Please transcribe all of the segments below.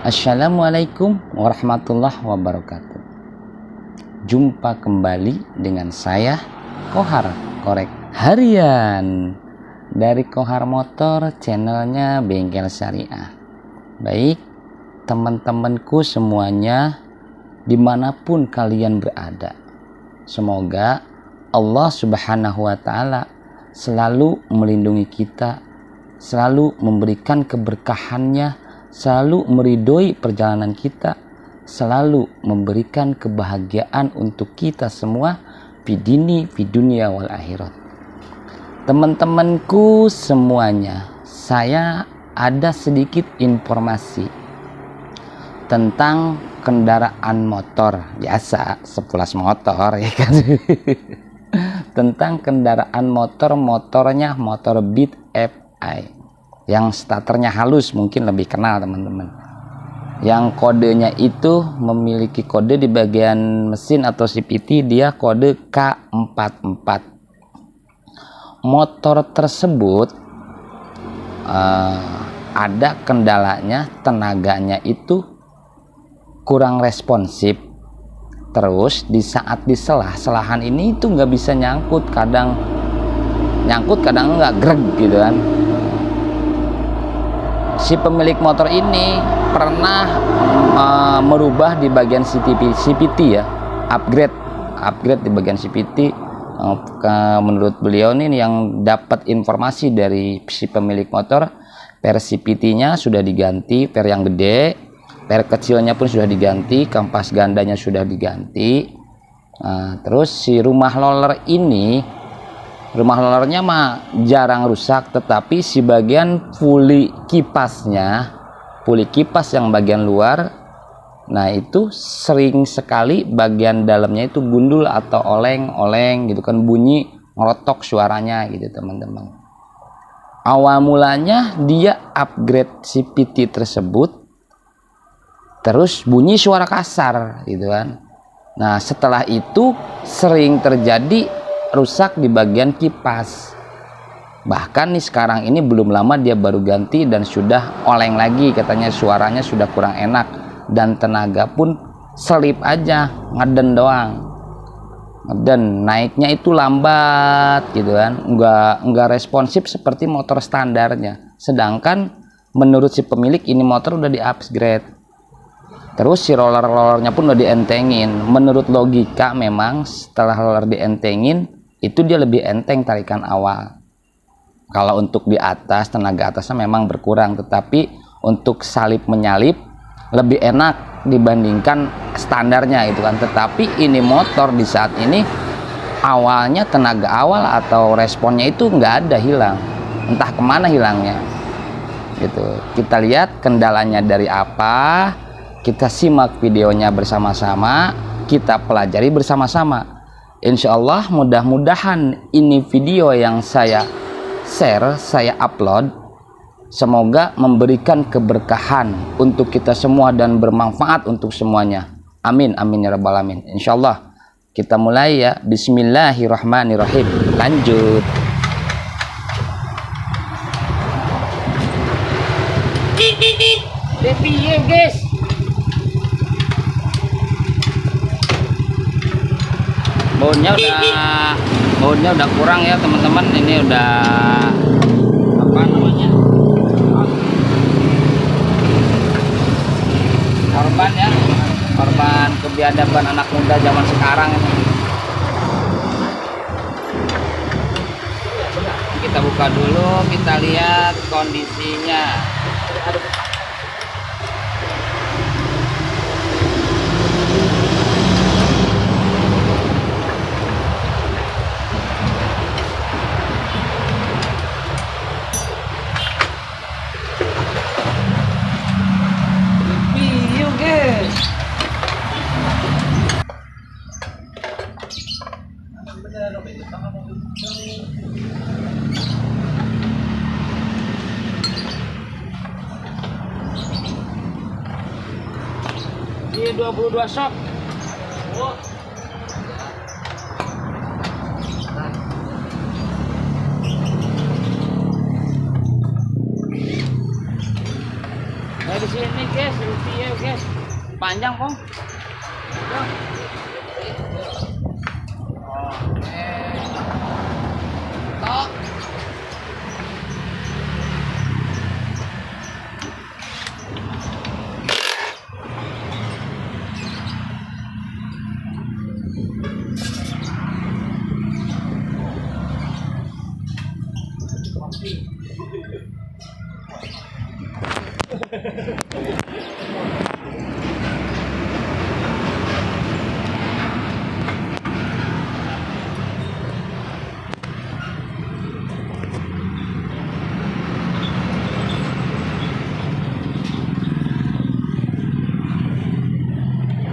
Assalamualaikum warahmatullahi wabarakatuh. Jumpa kembali dengan saya Kohar Korek Harian dari Kohar Motor, channelnya Bengkel Syariah. Baik teman-temanku semuanya, dimanapun kalian berada, semoga Allah Subhanahu wa Ta'ala selalu melindungi kita, selalu memberikan keberkahannya, selalu meridhoi perjalanan kita, selalu memberikan kebahagiaan untuk kita semua fi dini, fi dunia wal akhirat. Teman-temanku semuanya, saya ada sedikit informasi tentang kendaraan motor biasa, sepulas motor ya kan. Tentang kendaraan motornya motor Beat FI yang starternya halus, mungkin lebih kenal teman-teman, yang kodenya itu memiliki kode di bagian mesin atau CVT, dia kode K44. Motor tersebut ada kendalanya, tenaganya itu kurang responsif. Terus di saat selahan ini itu nggak bisa nyangkut, kadang nyangkut kadang nggak, greg gitu kan. Si pemilik motor ini pernah merubah di bagian CVT ya, upgrade di bagian CVT. Menurut beliau nih, yang dapat informasi dari si pemilik motor, per CVT-nya sudah diganti, per yang gede, per kecilnya pun sudah diganti, kampas gandanya sudah diganti. Terus si rumah rollernya mah jarang rusak, tetapi si bagian puli kipas yang bagian luar, nah itu sering sekali bagian dalamnya itu gundul atau oleng gitu kan, bunyi ngerotok suaranya gitu teman-teman. Awal mulanya dia upgrade CVT tersebut, terus bunyi suara kasar gitu kan. Nah setelah itu sering terjadi rusak di bagian kipas. Bahkan nih sekarang ini belum lama dia baru ganti dan sudah oleng lagi, katanya suaranya sudah kurang enak dan tenaga pun selip aja, ngeden doang. Ngeden, naiknya itu lambat gitu kan, nggak responsif seperti motor standarnya. Sedangkan menurut si pemilik ini motor udah di upgrade. Terus si rollernya pun udah dientengin. Menurut logika memang setelah roller dientengin itu dia lebih enteng tarikan awal. Kalau untuk di atas, tenaga atasnya memang berkurang, tetapi untuk salip menyalip lebih enak dibandingkan standarnya itu kan. Tetapi ini motor di saat ini awalnya tenaga awal atau responnya itu nggak ada, hilang, entah kemana hilangnya gitu. Kita lihat kendalanya dari apa, kita simak videonya bersama-sama, kita pelajari bersama-sama. Insya Allah mudah-mudahan ini video yang saya share, saya upload, semoga memberikan keberkahan untuk kita semua dan bermanfaat untuk semuanya. Amin, amin ya rabbal alamin. Insya Allah kita mulai ya. Bismillahirrahmanirrahim. Lanjut. Depiye guys, bautnya udah kurang ya teman-teman. Ini udah apa namanya, korban ya, korban kebiadaban anak muda zaman sekarang ini. Kita buka dulu, kita lihat kondisinya. Ini 22 sok. Nah, di sini guys, review guys. Panjang kong. Oke. Tok.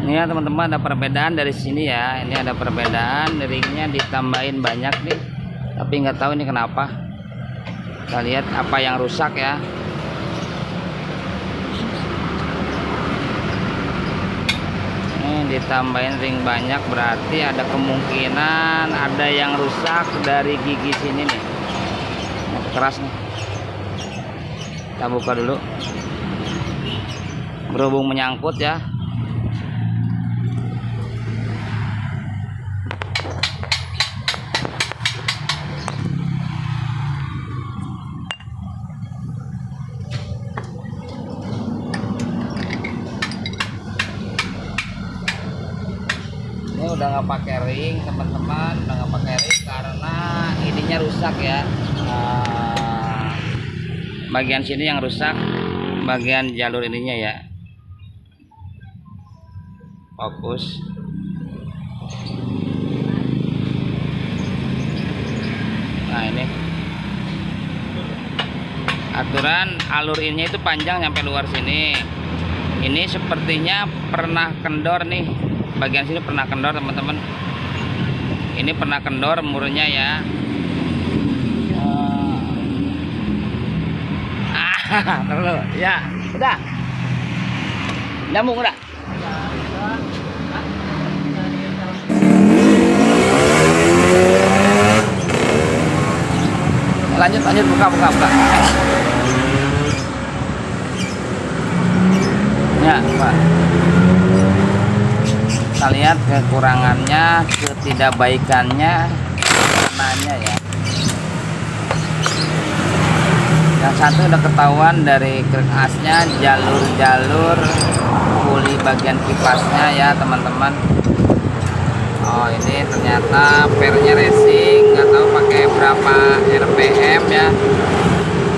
Ini ya teman-teman, ada perbedaan dari sini ya. Ini ada perbedaan, ringnya ditambahin banyak nih, tapi nggak tahu ini kenapa. Kita lihat apa yang rusak ya. Ini ditambahin ring banyak, berarti ada kemungkinan ada yang rusak dari gigi sini nih. Keras nih. Kita buka dulu. Berhubung menyangkut ya. Ini udah nggak pakai ring teman-teman, udah nggak pakai ring karena ininya rusak ya. Bagian sini yang rusak, bagian jalur ininya ya. Fokus. Nah ini aturan alur ininya itu panjang sampai luar sini. Ini sepertinya pernah kendor nih. Bagian sini pernah kendor teman-teman. Ini pernah kendor murnya ya. Terlalu ya udah nyambung udah. Lanjut buka ya Pak. Kita lihat kekurangannya, ketidakbaikannya, warnanya ya. Yang satu udah ketahuan dari krek asnya, jalur-jalur puli bagian kipasnya ya teman-teman. Oh ini ternyata pernya racing, nggak tahu pakai berapa RPM ya.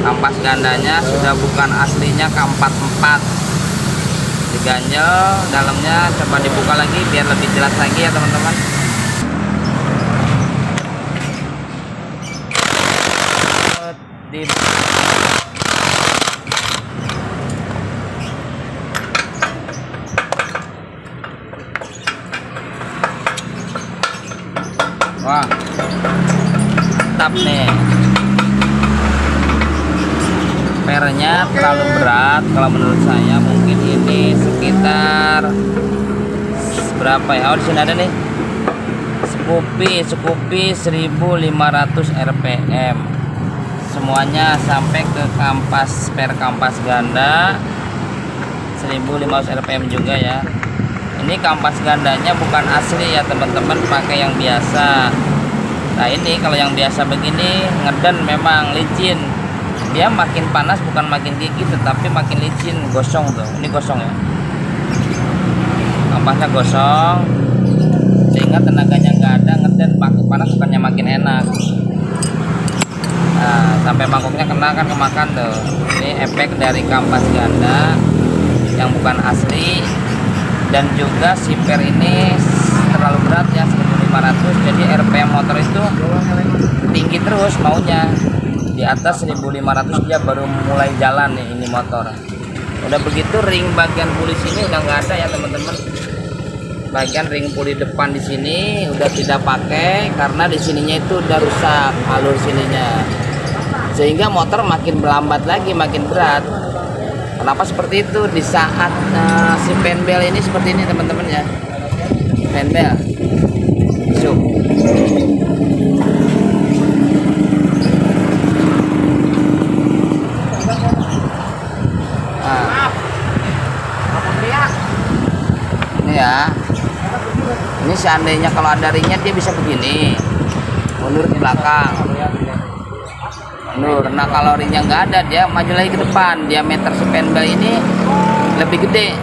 Kampas gandanya sudah bukan aslinya kampas 4. Diganjel dalamnya, coba dibuka lagi biar lebih jelas lagi ya teman-teman. Wah, mantap nih. Pernya terlalu berat kalau menurut saya. Mungkin ini sekitar berapa ya? Oh, di sini ada nih. Scoopy 1500 RPM. Semuanya sampai ke kampas, per kampas ganda 1500 RPM juga ya. Ini kampas gandanya bukan asli ya teman-teman, pakai yang biasa. Nah ini kalau yang biasa begini ngeden, memang licin. Dia makin panas bukan makin gigit, tetapi makin licin, gosong tuh. Ini gosong ya. Kampasnya gosong, sehingga tenaganya nggak ada, ngeden, makin panas bukannya makin enak. Nah sampai mangkuknya kena kan, kemakan tuh. Ini efek dari kampas ganda yang bukan asli. Dan juga si per ini terlalu berat ya, 1500. Jadi RPM motor itu tinggi terus maunya. Di atas 1500 dia baru mulai jalan nih ini motor. Udah begitu ring bagian puli sini udah nggak ada ya teman-teman. Bagian ring puli depan di sini udah tidak pakai karena di sininya itu udah rusak alur sininya. Sehingga motor makin melambat lagi, makin berat. Kenapa seperti itu? Di saat si penbel ini seperti ini teman-teman ya. Penbel. Masuk. Nah, ya. Ini seandainya kalau ada ringnya dia bisa begini, mundur ke belakang, mundur. Nah kalau ringnya nggak ada, dia maju lagi ke depan. Diameter si penbel ini lebih gede,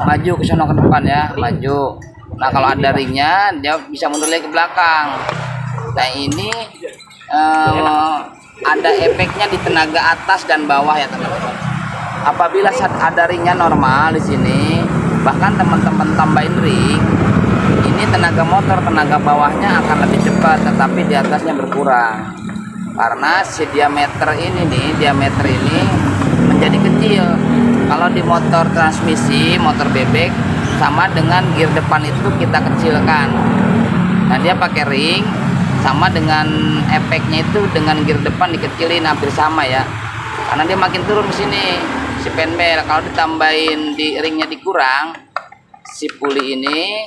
maju ke sana ke depan ya, maju. Nah kalau ada ringnya, dia bisa mundur lagi ke belakang. Nah ini ada efeknya di tenaga atas dan bawah ya teman-teman. Apabila ada ringnya normal di sini, bahkan teman-teman tambahin ring, ini tenaga motor, tenaga bawahnya akan lebih cepat, tetapi di atasnya berkurang karena si diameter ini menjadi kecil. Kalau di motor transmisi, motor bebek, sama dengan gear depan itu kita kecilkan. Nah dia pakai ring, sama dengan efeknya itu dengan gear depan dikecilin hampir sama ya, karena dia makin turun ke sini si penbel. Kalau ditambahin di ringnya dikurang, si puli ini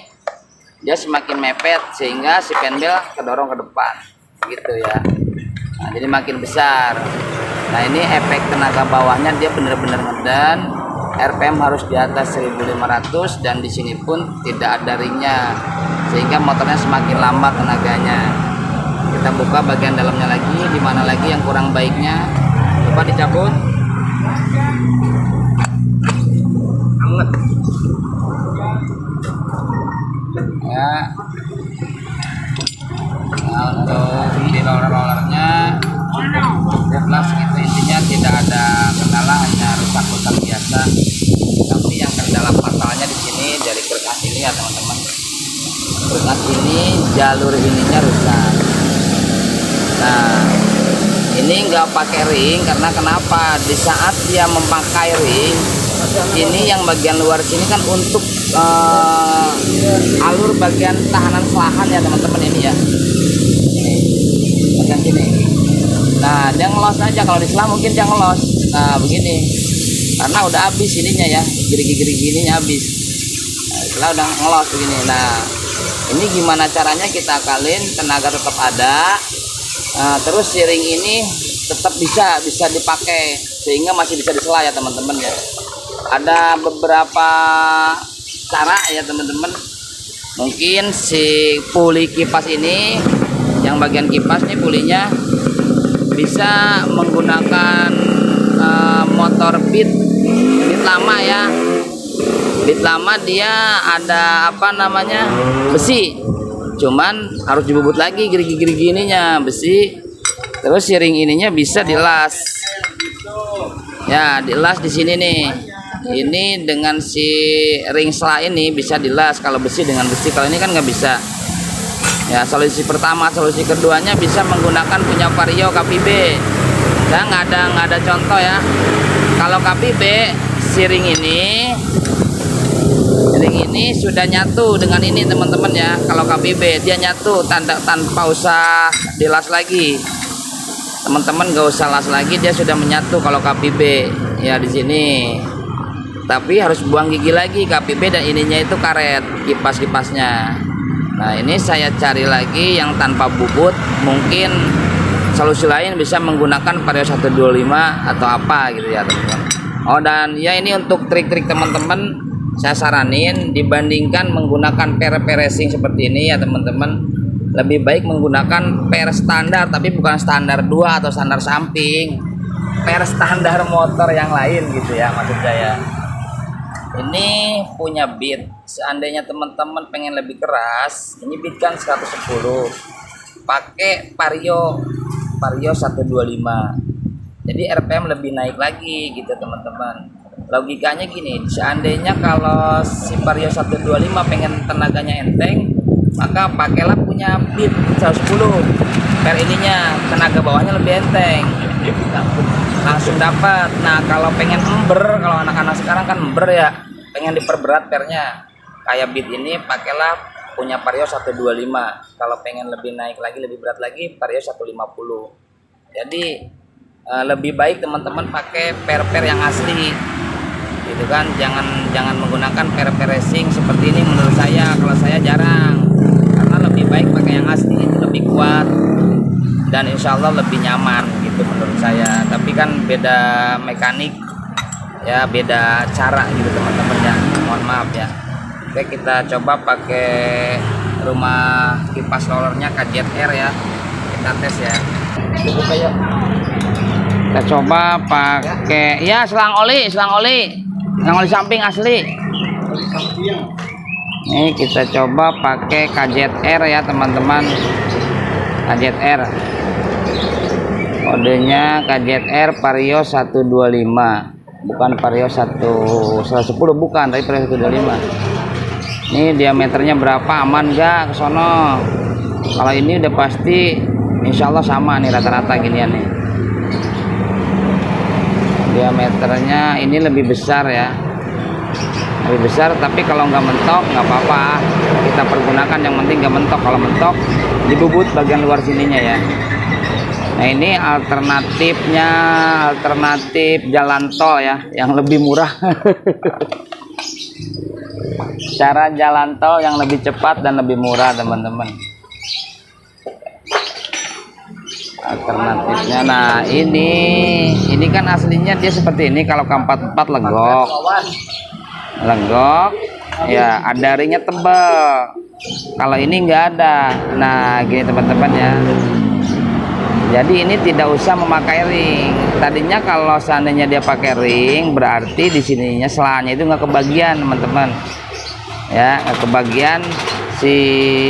dia semakin mepet sehingga si penbel kedorong ke depan gitu ya. Nah, jadi makin besar. Nah ini efek tenaga bawahnya, dia benar-benar ngeden. RPM harus di atas 1500 dan di sini pun tidak ada ringnya sehingga motornya semakin lambat tenaganya. Kita buka bagian dalamnya lagi, di mana lagi yang kurang baiknya, coba dicabut. Anget ya. Nah untuk di roller-rollernya jelas gitu, intinya tidak ada kendala, hanya rusak-rusak biasa. Tapi yang kendala fatalnya di sini dari berkas ini ya teman-teman. Berkas ini jalur ininya rusak. Nah ini nggak pakai ring karena kenapa? Di saat dia memakai ring, ini yang bagian luar sini kan untuk alur bagian tahanan selahan ya teman-teman ini ya. Ini bagian sini. Nah dia ngelos aja, kalau di selah mungkin dia ngelos. Nah begini, karena udah habis ininya ya, gerigi-gerigi ininya habis. Nah, setelah udah ngelos begini. Nah ini gimana caranya kita akalin, tenaga tetap ada. Terus si ring ini tetap bisa dipakai sehingga masih bisa disela ya teman-teman ya. Ada beberapa cara ya teman-teman. Mungkin si puli kipas ini, yang bagian kipas nih pulinya, bisa menggunakan motor beat lama ya. Beat lama dia ada apa namanya, besi, cuman harus dibubut lagi gerigi-gerigi ininya besi. Terus si ring ininya bisa dilas ya, dilas di sini nih. Ini dengan si ring sela ini bisa dilas kalau besi dengan besi, kalau ini kan nggak bisa ya. Solusi pertama. Solusi keduanya bisa menggunakan punya Vario KPB ya. Nggak ada contoh ya. Kalau KPB si ring ini sudah nyatu dengan ini teman-teman ya. Kalau KPB dia nyatu tanpa usah dilas lagi teman-teman, gak usah las lagi, dia sudah menyatu kalau KPB ya di sini. Tapi harus buang gigi lagi KPB, dan ininya itu karet kipas-kipasnya. Nah ini saya cari lagi yang tanpa bubut. Mungkin solusi lain bisa menggunakan Vario 125 atau apa gitu ya teman-teman. Oh dan ya ini untuk trik-trik teman-teman, saya saranin dibandingkan menggunakan per racing seperti ini ya teman-teman, lebih baik menggunakan per standar, tapi bukan standar 2 atau standar samping, per standar motor yang lain gitu ya maksud saya. Ini punya beat, seandainya teman-teman pengen lebih keras, ini beat kan 110, pakai Vario 125, jadi RPM lebih naik lagi gitu teman-teman. Logikanya gini, seandainya kalau si Vario 125 pengen tenaganya enteng, maka pakailah punya beat 110 per ininya, tenaga bawahnya lebih enteng, langsung dapat. Nah kalau pengen ember, kalau anak-anak sekarang kan ember ya, pengen diperberat pernya, kayak beat ini pakailah punya Vario 125. Kalau pengen lebih naik lagi, lebih berat lagi, Vario 150. Jadi lebih baik teman-teman pakai per yang asli gitu kan, jangan menggunakan per racing seperti ini. Menurut saya, kalau saya jarang, karena lebih baik pakai yang asli, itu lebih kuat dan insya Allah lebih nyaman gitu menurut saya. Tapi kan beda mekanik ya, beda cara gitu teman-teman ya, mohon maaf ya. Oke, kita coba pakai rumah kipas rollernya KZR ya. Kita tes ya. Buka yuk. Kita coba pakai ya selang oli samping asli. Nih kita coba pakai KZR ya teman-teman. KZR. Kodenya KZR Vario 125. Bukan Vario 110 bukan, tapi Vario 125. Ini diameternya berapa, aman gak kesono? Kalau ini udah pasti insya Allah sama nih rata-rata ginian nih. Diameternya ini lebih besar ya, lebih besar, tapi kalau nggak mentok nggak apa-apa, kita pergunakan, yang penting nggak mentok. Kalau mentok dibubut bagian luar sininya ya. Nah ini alternatifnya, alternatif jalan tol ya, yang lebih murah. Cara jalan tol yang lebih cepat dan lebih murah teman-teman. Alternatifnya, nah ini kan aslinya dia seperti ini. Kalau K44 lenggok ya, ada ringnya tebal. Kalau ini enggak ada. Nah gini teman-teman ya, jadi ini tidak usah memakai ring. Tadinya kalau seandainya dia pakai ring, berarti di sininya selanya itu nggak kebagian teman-teman ya, nggak kebagian si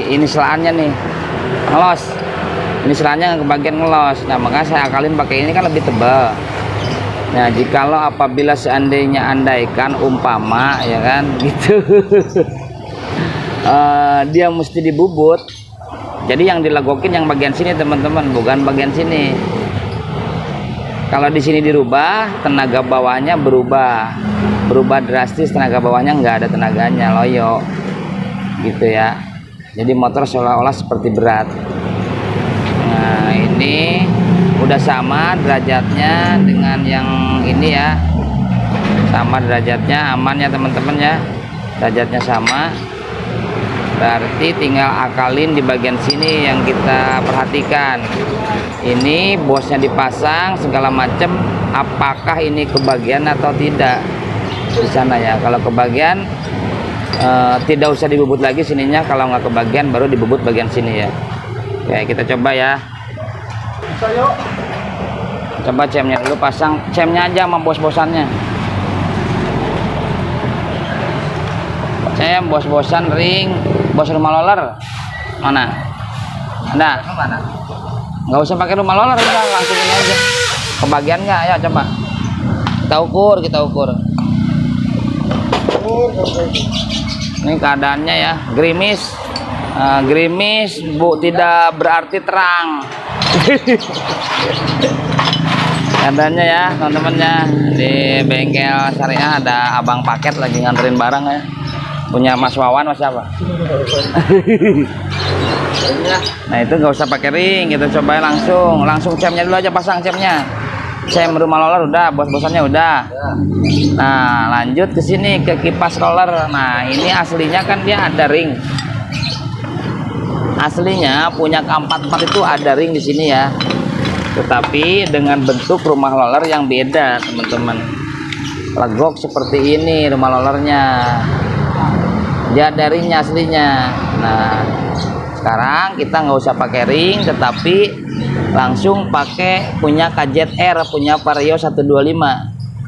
ini selaannya nih ngelos, ini selanya nggak kebagian ngelos. Nah makanya saya akalin pakai ini kan lebih tebal. Nah jikalau apabila seandainya andaikan umpama ya kan gitu dia mesti dibubut, jadi yang dilegokin yang bagian sini teman-teman, bukan bagian sini. Kalau di sini dirubah, tenaga bawahnya berubah drastis, tenaga bawahnya nggak ada tenaganya, loyo gitu ya. Jadi motor seolah-olah seperti berat. Nah ini udah sama derajatnya dengan yang ini ya, sama derajatnya, aman ya teman-teman ya, derajatnya sama. Berarti tinggal akalin di bagian sini yang kita perhatikan. Ini bosnya dipasang segala macam, apakah ini kebagian atau tidak di sana ya. Kalau kebagian tidak usah dibubut lagi sininya, kalau nggak kebagian baru dibubut bagian sini ya. Oke kita coba ya. Coba cemnya dulu, pasang cemnya aja sama bos-bosannya. Cem, bos-bosan, ring, bos rumah roller mana? Ada? Mana? Nggak usah pakai rumah roller, udah langsung ini aja. Kebagian nggak? Ya coba. Kita ukur. Ini keadaannya ya, gerimis. Gerimis bu, tidak berarti terang. Keadaannya ya teman-teman ya, di bengkel syariah ada abang paket lagi nganterin barang ya. Punya Mas Wawan, Mas siapa? Nah itu nggak usah pakai ring, kita coba langsung cemnya dulu aja, pasang cemnya. Cem rumah roller udah, bos-bosannya udah. Nah lanjut ke sini ke kipas roller. Nah ini aslinya kan dia ada ring. Aslinya punya K44 itu ada ring di sini ya. Tetapi dengan bentuk rumah roller yang beda teman-teman. Legok seperti ini rumah rollernya. Dia ada ringnya aslinya. Nah sekarang kita nggak usah pakai ring, tetapi langsung pakai punya KZR, punya Vario 125.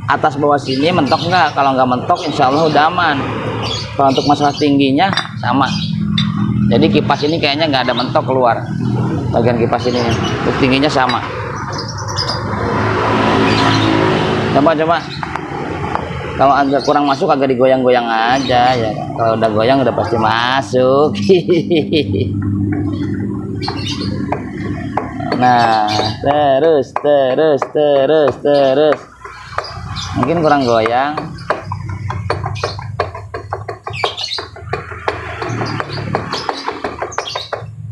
Atas bawah sini mentok nggak? Kalau nggak mentok insya Allah udah aman. Kalau untuk masalah tingginya sama, jadi kipas ini kayaknya nggak ada mentok keluar bagian kipas ini, untuk tingginya sama. Coba kalau agak kurang masuk agak digoyang-goyang aja ya. Kalau udah goyang udah pasti masuk. Nah terus mungkin kurang goyang.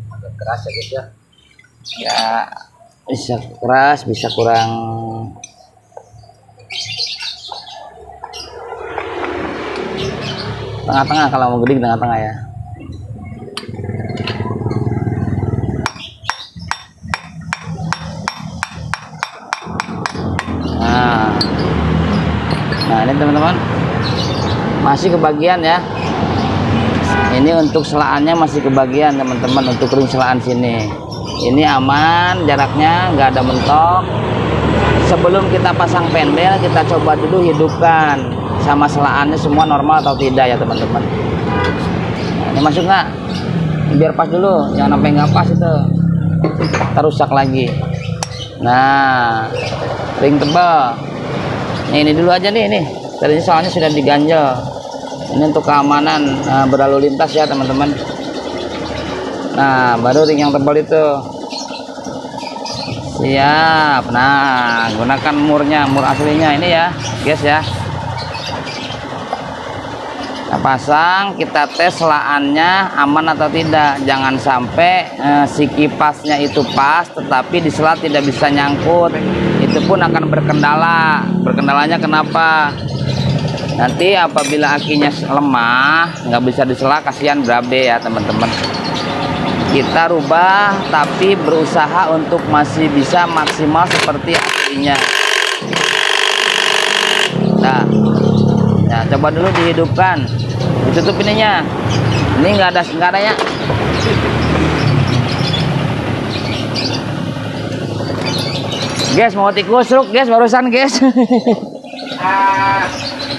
Agak keras ya guys ya. Ya bisa keras, bisa kurang. Tengah-tengah, kalau mau gede tengah-tengah ya. Nah ini teman-teman masih kebagian ya. Ini untuk selaannya masih kebagian teman-teman, untuk ring selaan sini. Ini aman, jaraknya nggak ada mentok. Sebelum kita pasang pendel, kita coba dulu hidupkan sama selaannya semua normal atau tidak ya teman-teman. Nah, ini masuk nggak? Biar pas dulu, jangan sampai nggak pas itu terusak lagi. Nah, ring tebal. Ini dulu aja nih, tadinya soalnya sudah diganjel. Ini untuk keamanan berlalu lintas ya teman-teman. Nah, baru ring yang tebal itu. Siap. Nah, gunakan mur aslinya ini ya guys ya. Kita pasang, kita tes selaannya aman atau tidak. Jangan sampai si kipasnya itu pas tetapi di sela tidak bisa nyangkut, itu pun akan berkendala. Berkendalanya kenapa? Nanti apabila akinya lemah nggak bisa disela, kasihan berabe ya teman-teman. Kita rubah tapi berusaha untuk masih bisa maksimal seperti aslinya. Nah, ya coba dulu dihidupkan, ditutup ininya. Ini nggak ada ya. Guys, mau tikus truk guys barusan guys.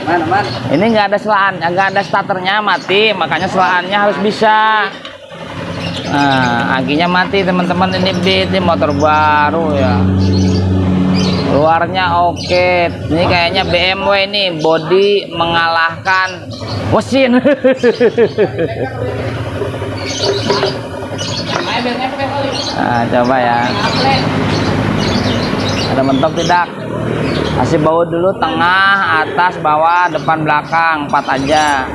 Man. Ini nggak ada selaan, nggak ada starternya, mati, makanya selaannya harus bisa. Nah, akinya mati teman-teman. Ini beat, ini motor baru ya. Luarnya oke. Ini kayaknya BMW ini, body mengalahkan mesin. Nah, coba ya. Ada mentok tidak? Kasih baut dulu, tengah, atas, bawah, depan, belakang, 4 aja.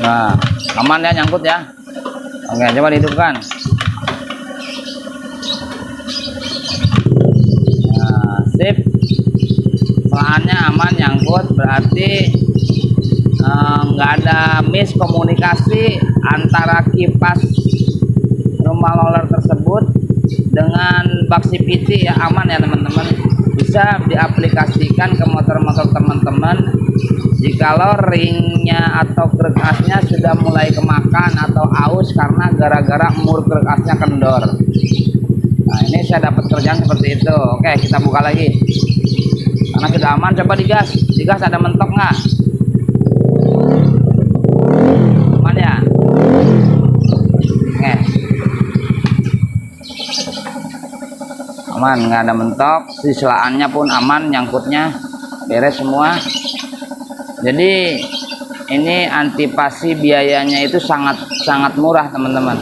Nah, aman ya, nyangkut ya. Oke, coba dihidupkan. Nah, sip. Selaannya aman, nyangkut, berarti nggak ada miskomunikasi antara kipas rumah roller tersebut dengan bak CVT ya, aman ya teman-teman. Bisa diaplikasikan ke motor-motor teman-teman. Jikalau ringnya atau krek asnya sudah mulai kemakan atau aus karena gara-gara mur krek asnya kendor. Nah, ini saya dapat kerjaan seperti itu. Oke, kita buka lagi. Karena sudah aman, coba digas. Digas ada mentok nggak? Aman ya? Oke. Aman, nggak ada mentok. Si selaannya pun aman, nyangkutnya beres semua. Jadi ini antipasi biayanya itu sangat murah teman-teman.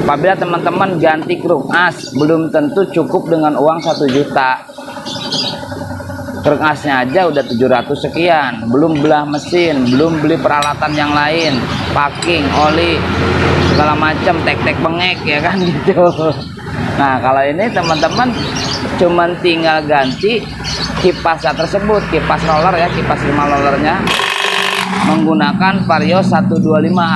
Apabila teman-teman ganti kruk as, belum tentu cukup dengan uang 1 juta. Kruk asnya aja udah 700 sekian, belum belah mesin, belum beli peralatan yang lain, packing, oli, segala macam, tek-tek bengek ya kan gitu. Nah, kalau ini teman-teman cuman tinggal ganti kipasnya tersebut, kipas roller ya, kipas 5 rollernya menggunakan Vario 125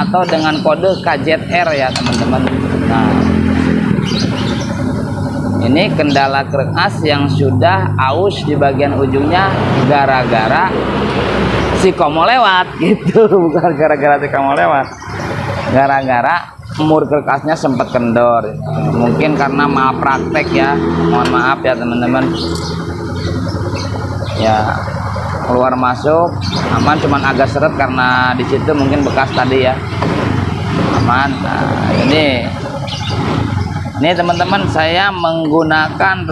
atau dengan kode KZR ya teman-teman. Nah, ini kendala krek as yang sudah aus di bagian ujungnya gara-gara si komo lewat gitu. Bukan gara-gara si komo lewat, gara-gara mur krek asnya sempat kendor. Mungkin karena malpraktek ya, mohon maaf ya teman-teman ya. Keluar masuk aman, cuman agak seret karena di situ mungkin bekas tadi ya, aman. Nah, ini teman-teman saya menggunakan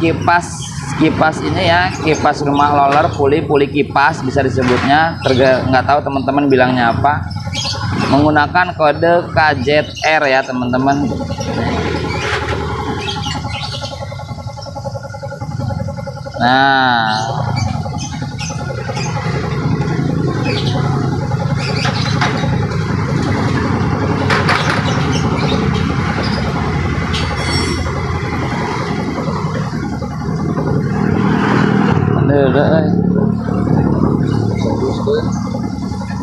kipas ini ya, kipas rumah roller puli kipas bisa disebutnya, nggak tahu teman-teman bilangnya apa. menggunakan kode KZR ya teman-teman. Nah,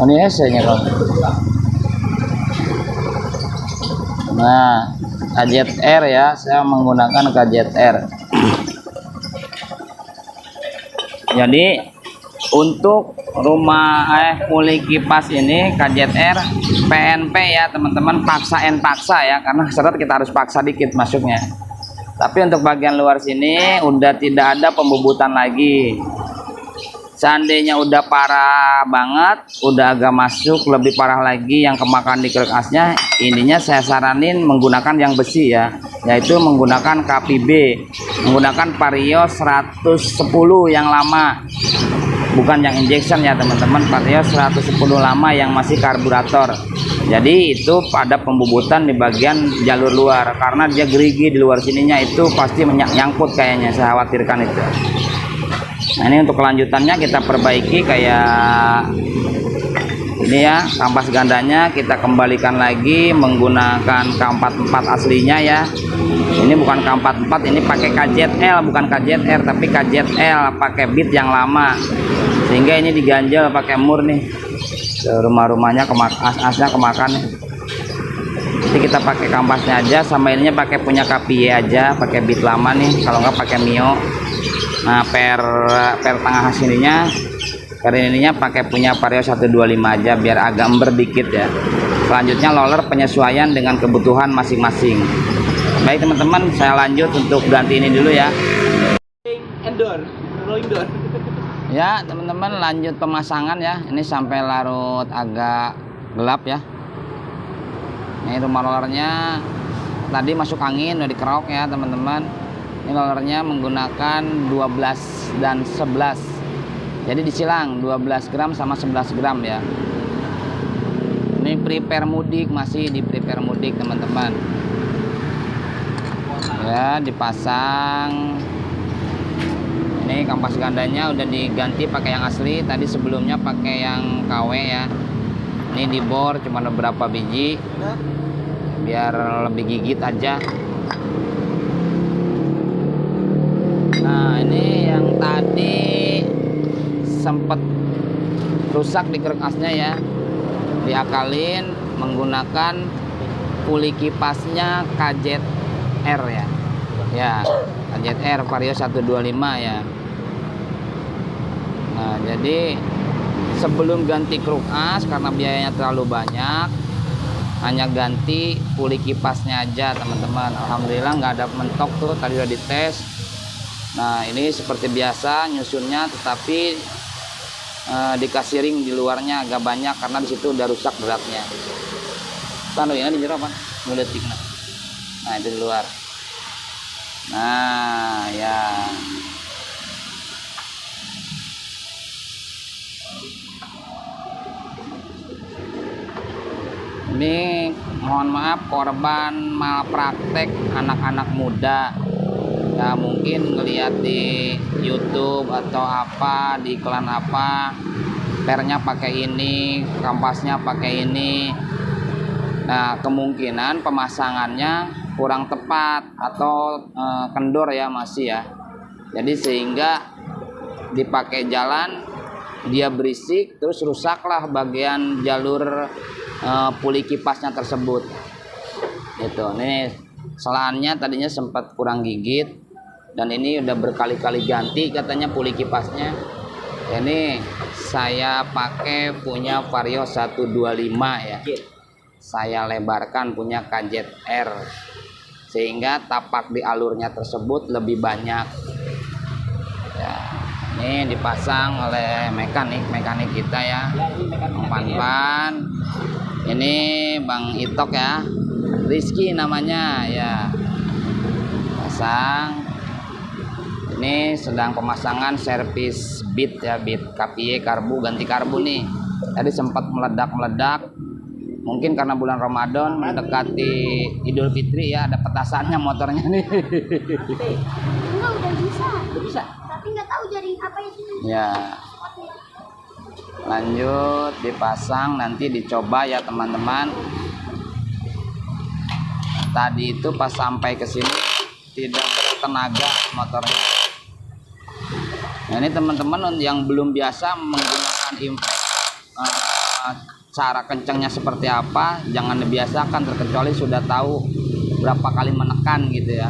ini esnya kan. Nah, KZR ya, saya menggunakan KZR. Jadi untuk rumah puli kipas ini KZR PNP ya teman-teman, paksa ya, karena seret kita harus paksa dikit masuknya. Tapi untuk bagian luar sini udah tidak ada pembubutan lagi. Seandainya udah parah banget, udah agak masuk lebih parah lagi yang kemakan di krek asnya, ininya saya saranin menggunakan yang besi ya, yaitu menggunakan KPB, menggunakan Vario 110 yang lama, bukan yang injection ya teman-teman. Vario 110 lama yang masih karburator. Jadi itu ada pembubutan di bagian jalur luar, karena dia gerigi di luar sininya itu pasti nyangkut kayaknya, saya khawatirkan itu. Nah, ini untuk kelanjutannya kita perbaiki kayak ini ya, kampas gandanya kita kembalikan lagi menggunakan K44 aslinya ya. Ini bukan K44, ini pakai KZL, bukan KZR tapi KZL, pakai bit yang lama, sehingga ini diganjel pakai mur nih. Rumah-rumahnya asnya kemakan. Jadi kita pakai kampasnya aja, sama ininya pakai punya KPY aja, pakai bit lama nih, kalau nggak pakai Mio. Nah, per tengah sininya, per ininya pakai punya Vario 125 aja biar agak ember dikit ya. Selanjutnya roller penyesuaian dengan kebutuhan masing-masing. Baik teman-teman, saya lanjut untuk ganti ini dulu ya. Ya teman-teman, lanjut pemasangan ya. Ini sampai larut agak gelap ya. Ini rumah rollernya tadi masuk angin, udah dikerok ya teman-teman. Ini rollernya menggunakan 12 dan 11, jadi disilang 12 gram sama 11 gram ya. Ini prepare mudik, masih di prepare mudik teman-teman ya, dipasang. Ini kampas gandanya udah diganti pakai yang asli, tadi sebelumnya pakai yang KW ya. Ini dibor cuma beberapa biji biar lebih gigit aja. Nah, ini yang tadi sempet rusak di krek asnya ya, diakalin menggunakan puli kipasnya KZR ya. Ya, KZR Vario 125 ya. Nah, jadi sebelum ganti kruk as, karena biayanya terlalu banyak, hanya ganti puli kipasnya aja teman-teman. Alhamdulillah nggak ada mentok tuh, tadi udah dites. Nah, ini seperti biasa nyusunnya, tetapi dikasih ring di luarnya agak banyak karena disitu udah rusak beratnya. Kan ini di jero apa? Nguletik. Nah, itu di luar. Nah, ya. Ini mohon maaf korban malpraktek anak-anak muda. Ya mungkin ngelihat di YouTube atau apa, di iklan apa, pernya pakai ini, kampasnya pakai ini. Nah, kemungkinan pemasangannya kurang tepat atau kendor ya masih ya. Jadi sehingga dipakai jalan dia berisik, terus rusaklah bagian jalur puli kipasnya tersebut. Gitu. Nih selaannya tadinya sempat kurang gigit. Dan ini udah berkali-kali ganti katanya puli kipasnya. Ini saya pakai punya Vario 125 ya. Saya lebarkan punya KZR, sehingga tapak di alurnya tersebut lebih banyak. Ya, ini dipasang oleh mekanik kita ya. Pan-pan. Ini Bang Itok ya. Rizky namanya ya. Pasang. Ini sedang pemasangan servis bit ya, bit KPY karbu, ganti karbu nih. Tadi sempat meledak-meledak, Mungkin karena bulan Ramadan mendekati Idul Fitri ya, ada petasannya motornya nih. Enggak, udah bisa. Udah bisa. Tapi nggak tahu jaring apa itu. Ya. Lanjut dipasang, nanti dicoba ya teman-teman. Tadi itu pas sampai ke sini tidak bertenaga motornya. Nah, ini teman-teman yang belum biasa menggunakan impact, cara kencangnya seperti apa, jangan dibiasakan terkecuali sudah tahu berapa kali menekan gitu ya.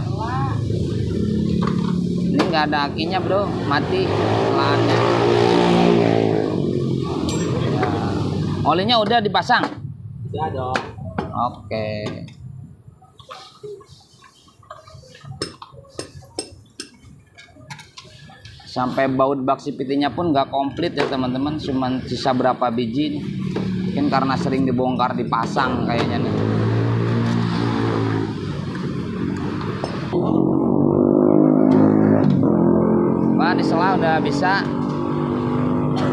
Ini nggak ada akinya bro, mati lahannya. Nah, olinya udah dipasang? Udah dong. Oke. Sampai baut bak CVT-nya pun nggak komplit ya teman-teman, cuman sisa berapa biji nih. Mungkin karena sering dibongkar dipasang kayaknya nih. Wah, disela udah bisa.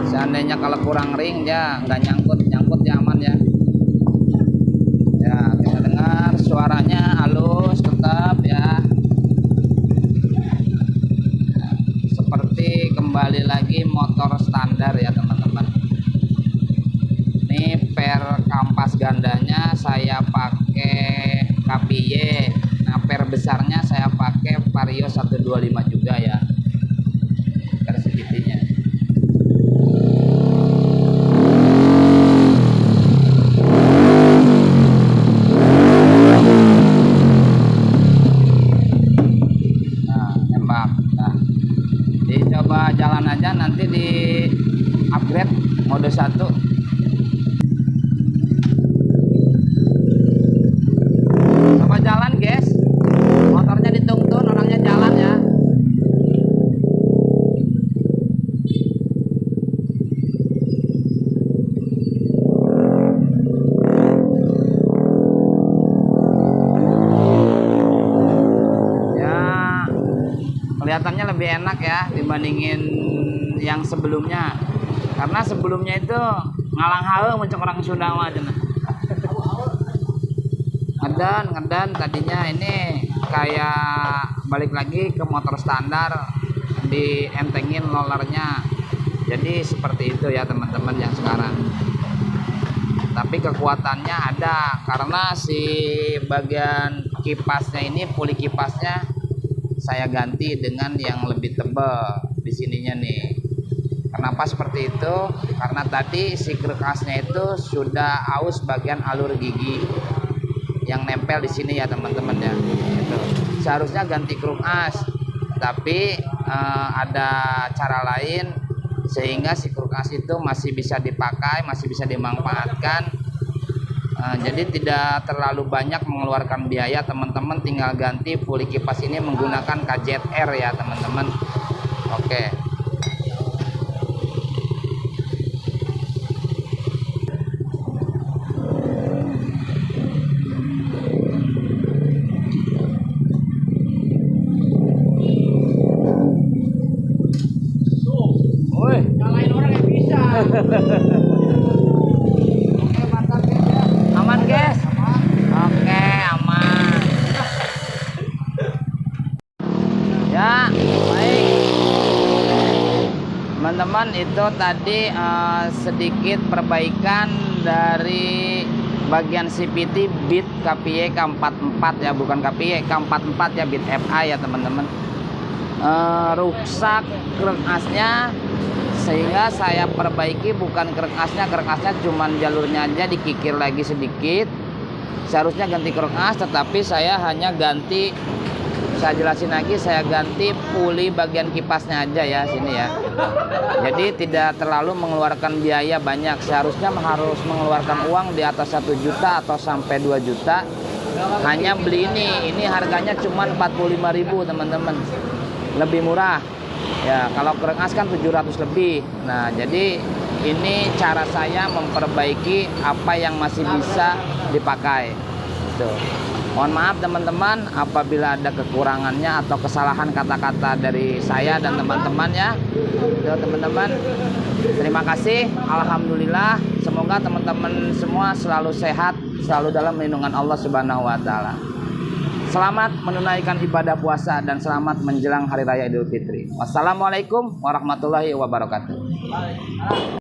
Seandainya kalau kurang ring ya nggak nyangkut ya aman ya. Ya bisa dengar suaranya halus tetap ya. Kembali lagi motor standar ya teman-teman. Ini per kampas gandanya saya pakai KPY. Nah, per besarnya saya pakai Vario 125 juga ya. Per segitinya. Nah, nembak. Nah, dicoba jalan aja, nanti di upgrade mode 1. Coba jalan guys, motornya dituntun, orangnya jalan ya. Kelihatannya lebih enak ya dibandingin yang sebelumnya, karena sebelumnya itu ngalang haeu mencok orang Sunda mah cenah. Ngedan tadinya, ini kayak balik lagi ke motor standar, dientengin rollernya. Jadi seperti itu ya teman-teman yang sekarang. Tapi kekuatannya ada karena si bagian kipasnya ini, puli kipasnya saya ganti dengan yang lebih tebal di sininya nih. Kenapa seperti itu? Karena tadi si kerkasnya itu sudah aus bagian alur gigi yang nempel di sini ya teman-teman ya. Itu seharusnya ganti kruk as, tapi ada cara lain sehingga si kruk as itu masih bisa dipakai, masih bisa dimanfaatkan. Jadi tidak terlalu banyak mengeluarkan biaya, teman-teman tinggal ganti puli kipas ini menggunakan KZR ya teman-teman. Oke. Woi, Nyalain orang yang bisa. oke mantap ya. Aman guys. Oke aman. Ya baik teman-teman, itu tadi sedikit perbaikan dari bagian CVT bit KPY K44 ya, bukan KPY K44 ya, bit FA ya teman-teman. Rusak krek asnya, sehingga saya perbaiki bukan krek asnya cuman jalurnya aja dikikir lagi sedikit. Seharusnya ganti krek as, tetapi saya hanya ganti, saya jelasin lagi, saya ganti puli bagian kipasnya aja ya sini ya. Jadi tidak terlalu mengeluarkan biaya banyak. Seharusnya harus mengeluarkan uang di atas 1 juta atau sampai 2 juta hanya beli ini harganya cuma 45.000 teman-teman, lebih murah ya. Kalau krek as kan 700 lebih. Nah jadi ini cara saya memperbaiki apa yang masih bisa dipakai. Tuh. Mohon maaf teman-teman apabila ada kekurangannya atau kesalahan kata-kata dari saya dan teman-teman ya. Tuh, teman-teman. Terima kasih. Alhamdulillah. Semoga teman-teman semua selalu sehat, selalu dalam lindungan Allah Subhanahu wa taala. Selamat menunaikan ibadah puasa dan selamat menjelang Hari Raya Idul Fitri. Wassalamualaikum warahmatullahi wabarakatuh.